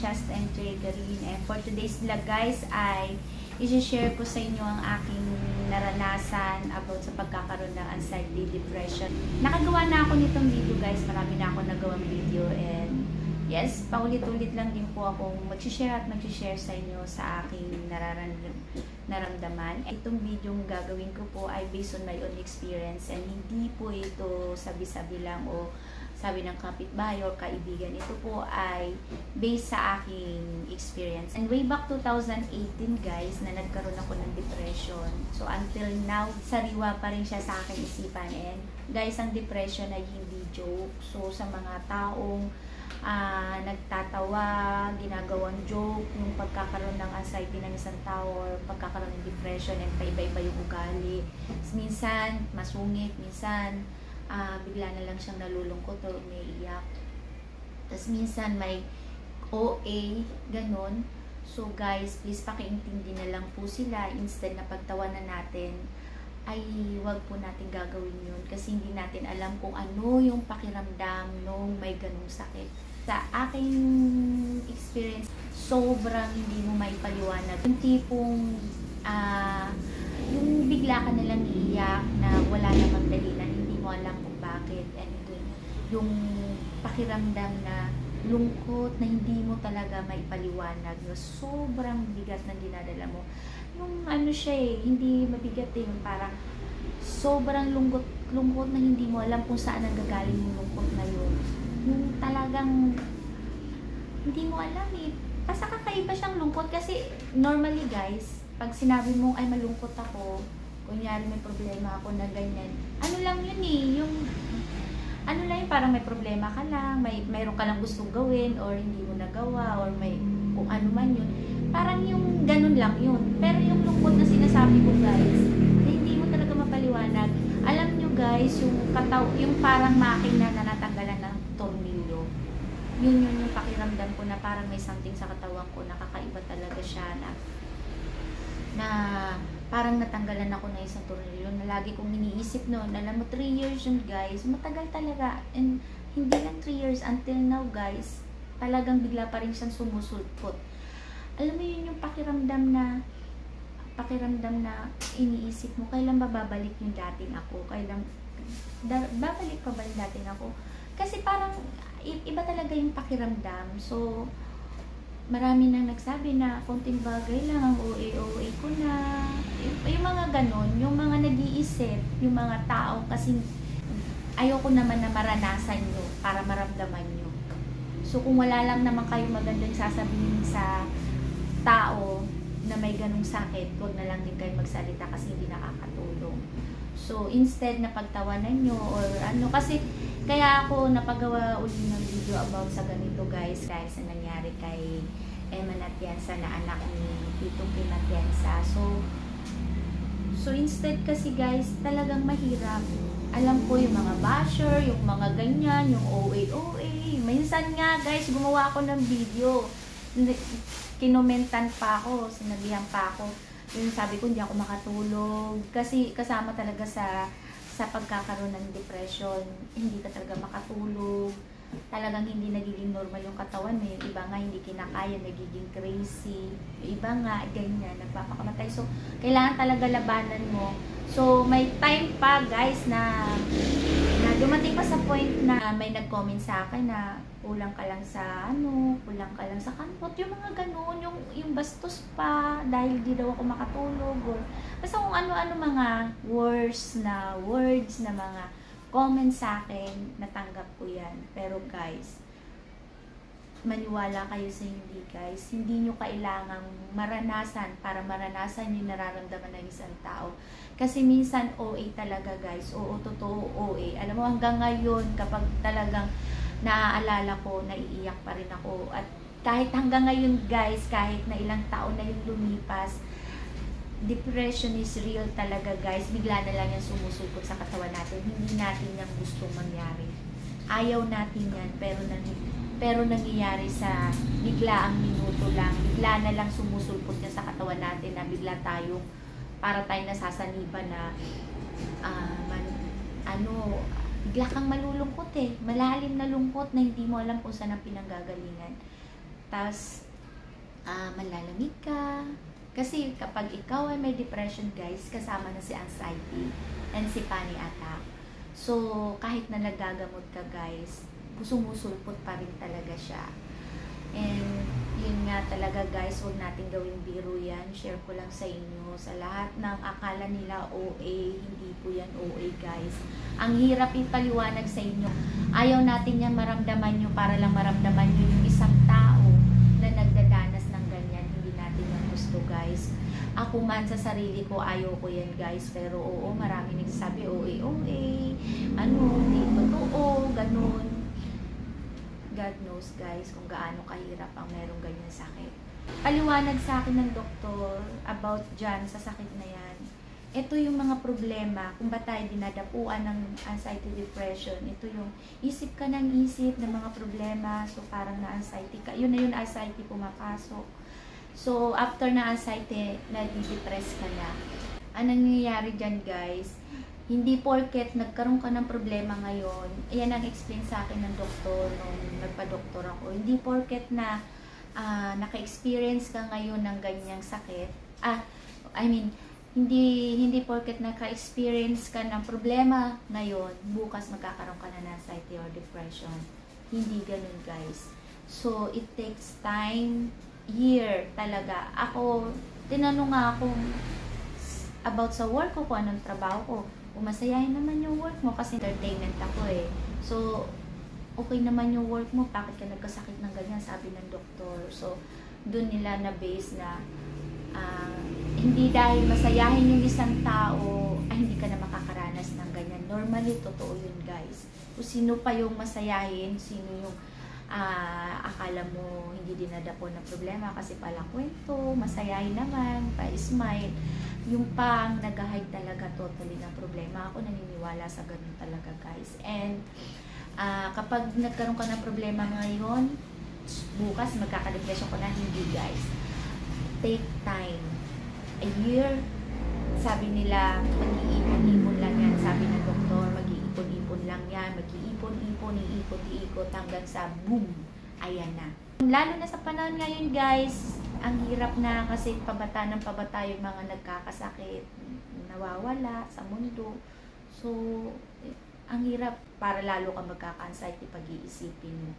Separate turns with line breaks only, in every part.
Chast and Triggering. And for today's vlog guys ay i-share ko sa inyo ang aking naranasan about sa pagkakaroon ng anxiety depression. Nakagawa na ako nitong video guys, marami na ako nagawang video, and yes, paulit-ulit lang din po akong mag-share sa inyo sa aking naramdaman. Itong video gagawin ko po ay based on my own experience, and hindi po ito sabi-sabi lang o sabi ng kapitbahay or kaibigan. Ito po ay based sa aking experience. And way back 2018 guys, na nagkaroon ako ng depression. So until now, sariwa pa rin siya sa aking isipan. And guys, ang depression ay hindi joke. So sa mga taong nagtatawa, ginagawang joke, yung pagkakaroon ng anxiety ng isang tao or pagkakaroon ng depression, and paiba-iba yung ugali. Minsan masungit, minsan bigla na lang siyang nalulungkot o umiiyak. Tapos minsan may OA, ganon. So guys, please pakiintindi na lang po sila. Instead na pagtawanan natin, ay wag po natin gagawin yun. Kasi hindi natin alam kung ano yung pakiramdam nung may ganong sakit. Sa aking experience, sobrang hindi mo may paliwanag. Yung tipong, yung bigla ka nalang iiyak na wala namang dahilan, mo alam kung bakit, and yung pakiramdam na lungkot na hindi mo talaga may paliwanag, no? Sobrang bigat na dinadala mo. Yung ano siya hindi mabigat yung parang sobrang lungkot na hindi mo alam kung saan nanggagaling yung lungkot na yun. Yung talagang hindi mo alam basta kakaiba siyang lungkot. Kasi normally guys, pag sinabi mo ay malungkot ako, kunyari may problema ako na ganyan, ano lang yun yung ano lang yun, parang may problema ka lang, mayroon ka lang gustong gawin or hindi mo nagawa, or may kung ano man yun, parang yung ganun lang yun. Pero yung lungkot na sinasabi ko guys, na hindi mo talaga mapaliwanag, alam nyo guys, yung parang makina na natanggalan ng tornilyo, yun yung pakiramdam ko, na parang may something sa katawan ko, nakakaiba talaga siya, na parang natanggalan ako na isang tornilyo, na lagi kong iniisip noon. Alam mo, 3 years yun guys, matagal talaga, and hindi lang 3 years, until now guys, talagang bigla pa rin siyang sumusulpot. Alam mo yun yung pakiramdam na iniisip mo, kailan ba babalik yung dating ako, babalik pa ba yung dating ako, kasi parang iba talaga yung pakiramdam. So marami nang nagsabi na konting bagay lang ang OA ko na. Yung mga ganon, yung mga nag-iisip, yung mga tao, kasi ayoko naman na maranasan nyo para maramdaman nyo. So kung wala lang naman kayo magandang sasabihin sa tao na may ganong sakit, huwag na lang din kayo magsalita kasi hindi nakakatulong. So instead na pagtawanan nyo or ano, kasi kaya ako napagawa uli ng video about sa ganito guys, na nangyari kay Emma Atienza, na anak ni Titong Kim Atienza. So instead kasi guys, talagang mahirap. Alam ko yung mga basher, yung mga ganyan, yung OA. Minsan nga guys, gumawa ako ng video, kinomentan pa ako, sinabihan pa ako. Yung sabi ko, hindi ako makatulog. Kasi kasama talaga sa pagkakaroon ng depression, hindi ka talaga makatulog, talagang hindi nagiging normal yung katawan, iba nga hindi kinakaya, nagiging crazy, iba nga ganyan, nagpapakamatay. So kailangan talaga labanan mo. So may time pa guys na dumating pa sa point na may nag-comment sa akin na kulang ka lang sa kulang ka lang sa kanpot, yung mga ganun, yung bastos pa dahil di daw ako makatulog, or basta kung ano-ano mga words na mga comments sa akin, natanggap ko yan. Pero guys, maniwala kayo sa hindi guys, hindi nyo kailangang maranasan para maranasan yung nararamdaman ng isang tao. Kasi minsan OA talaga guys, totoo OA. Alam mo, hanggang ngayon kapag talagang naaalala ko, naiiyak pa rin ako. At kahit hanggang ngayon guys, kahit na ilang taon na yung lumipas, depression is real talaga guys. Bigla na lang yung sumusulpot sa katawan natin. Hindi natin yung gustong mangyari. Ayaw natin yan, pero nangyayari sa biglaang minuto lang. Bigla na lang sumusulpot niya sa katawan natin, na bigla tayong para tayo nasasaniban na bigla kang malulungkot malalim na lungkot na hindi mo alam kung saan ang pinanggagalingan. Tapos, malalamig ka. Kasi kapag ikaw ay may depression guys, kasama na si anxiety and si panic attack. So, kahit na nagagamot ka guys, sumusulpot pa rin talaga siya. And yun nga talaga guys, huwag natin gawing biro yan. Share ko lang sa inyo. Sa lahat ng akala nila OA, hindi po yan OA guys. Ang hirap ipaliwanag sa inyo. Ayaw natin yan maramdaman nyo para lang maramdaman nyo yung isang tao na nagdadanas ng ganyan. Hindi natin yan gusto guys. Ako man sa sarili ko, ayaw ko yan guys. Pero oo, marami nagsasabi OA, hindi totoo, ganun. God knows guys kung gaano kahirap ang merong ganyan sakit. Paliwanag sa akin ng doktor about dyan sa sakit na yan. Ito yung mga problema kung ba tayo dinadapuan ng anxiety depression. Ito yung isip ka ng isip ng mga problema. So parang na-anxiety ka. Yun na yun, anxiety pumapasok. So after na anxiety, nadi-depress ka na. Ang nangyayari dyan guys, hindi porket nagkaroon ka ng problema ngayon, ayan ang explain sa akin ng doktor nung nagpa-doktor ako. Hindi porket na naka-experience ka ngayon ng ganyang sakit. Hindi porket naka-experience ka ng problema ngayon, bukas magkakaroon ka na ng anxiety or depression. Hindi ganun guys. So, it takes time, year talaga. Ako, tinanong nga ako about sa work ko, kung anong trabaho ko. Masayahin naman yung work mo kasi entertainment ako eh. So, okay naman yung work mo, bakit ka nagkasakit ng ganyan, sabi ng doktor. So, dun nila na base na hindi dahil masayahin yung isang tao, ay hindi ka na makakaranas ng ganyan. Normally, totoo yun guys. Kung sino pa yung masayahin, sino yung akala mo hindi dinadapo ng problema kasi pala kwento, masayahin naman, pa-smile. Yung pang nag-hide talaga totally ng problema. Ako naniniwala sa ganun talaga guys. And kapag nagkaroon ka ng problema ngayon, bukas magkakadepresyon ko na, hindi guys. Take time. A year, sabi nila, mag-iipon-ipon lang yan. Sabi ng doktor, mag-iipon-ipon lang yan. Mag-iipon-ipon, iikot-iikot hanggang sa boom, ayan na. Lalo na sa panahon ngayon guys, ang hirap na kasi pabata ng pabata yung mga nagkakasakit, nawawala sa mundo. So, ang hirap, para lalo ka magkaka-anxiety pag-iisipin mo.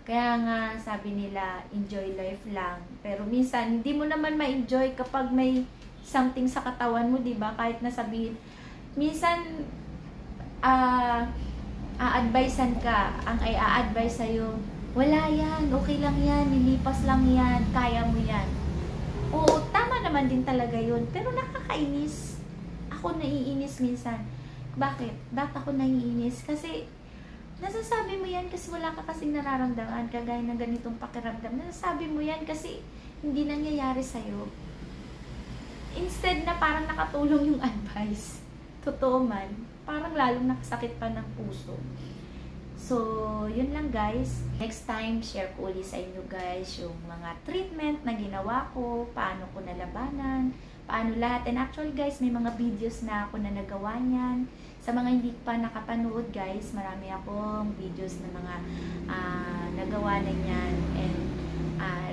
Kaya nga, sabi nila, enjoy life lang. Pero minsan, hindi mo naman ma-enjoy kapag may something sa katawan mo, diba? Kahit nasabihin, minsan, a-advisean ka, ang ay a-advise sa'yo, wala yan, okay lang yan, nilipas lang yan, kaya mo yan. Oo, tama naman din talaga yun. Pero nakakainis. Ako naiinis minsan. Bakit? Bakit ako naiinis? Kasi, nasasabi mo yan kasi wala ka kasing nararamdaman, kagaya ng ganitong pakiramdam. Nasasabi mo yan kasi hindi nangyayari sa'yo. Instead na parang nakatulong yung advice, totoo man, parang lalong nakasakit pa ng puso. So, yun lang guys. Next time, share ko ulit sa inyo guys yung mga treatment na ginawa ko, paano ko nalabanan, paano lahat. And actually guys, may mga videos na ako na nagawa niyan. Sa mga hindi pa nakapanood guys, marami akong videos na mga nagawa na niyan. And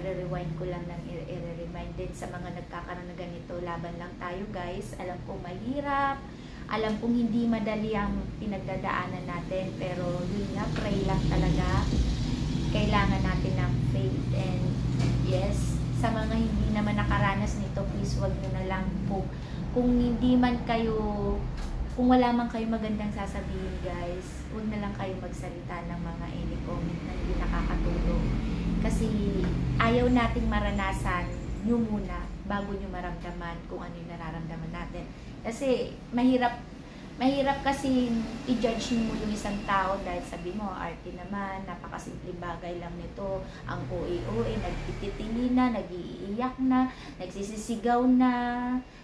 i-rewind ko lang i-remind din sa mga nagkakaroon na ganito. Laban lang tayo guys. Alam ko mahirap. Alam kong hindi madali ang pinagdadaanan natin, pero yun nga, pray lang talaga. Kailangan natin ng faith. And yes, sa mga hindi naman nakaranas nito, please wag nyo na lang po. Kung hindi man kayo, kung wala man kayo magandang sasabihin guys, huwag na lang kayo magsalita ng mga any comment na hindi nakakatulong. Kasi ayaw nating maranasan nyo muna bago nyo maramdaman kung ano yung nararamdaman natin. Kasi mahirap kasi i-judge mo yung isang tao dahil sabi mo, arte naman, napakasimpleng bagay lang nito. Ang OA, nagtitili na, nag-iiyak na, nagsisisigaw na.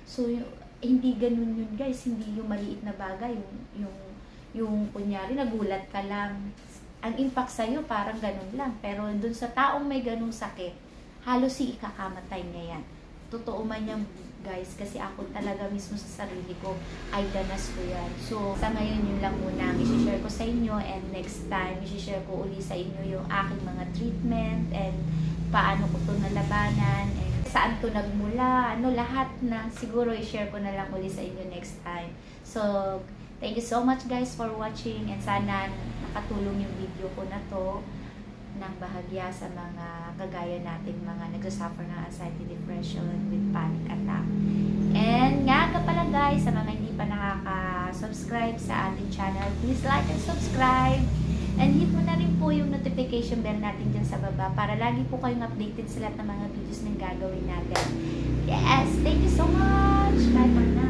So, hindi ganun yun guys, hindi yung maliit na bagay, yung kunyari, nagulat ka lang. Ang impact sa'yo, parang ganun lang. Pero dun sa taong may ganung sakit, halos ikakamatay niya yan. Totoo man yan guys, kasi ako talaga mismo sa sarili ko ay danas ko yan. So, sa ngayon yun lang muna ang i-share ko sa inyo, and next time i-share ko uli sa inyo yung aking mga treatment and paano ko to nalabanan, and saan to nagmula, lahat na siguro i-share ko na lang ulit sa inyo next time. So, thank you so much guys for watching, and sana nakatulong yung video ko na to ng bahagya sa mga kagaya natin, mga nagsasuffer ng anxiety, depression with panic attack. And nga ka pala guys, sa mga hindi pa nakaka-subscribe sa ating channel, please like and subscribe. And hit mo na rin po yung notification bell natin dyan sa baba para lagi po kayong updated sa lahat ng mga videos na gagawin natin. Yes! Thank you so much! Bye for now!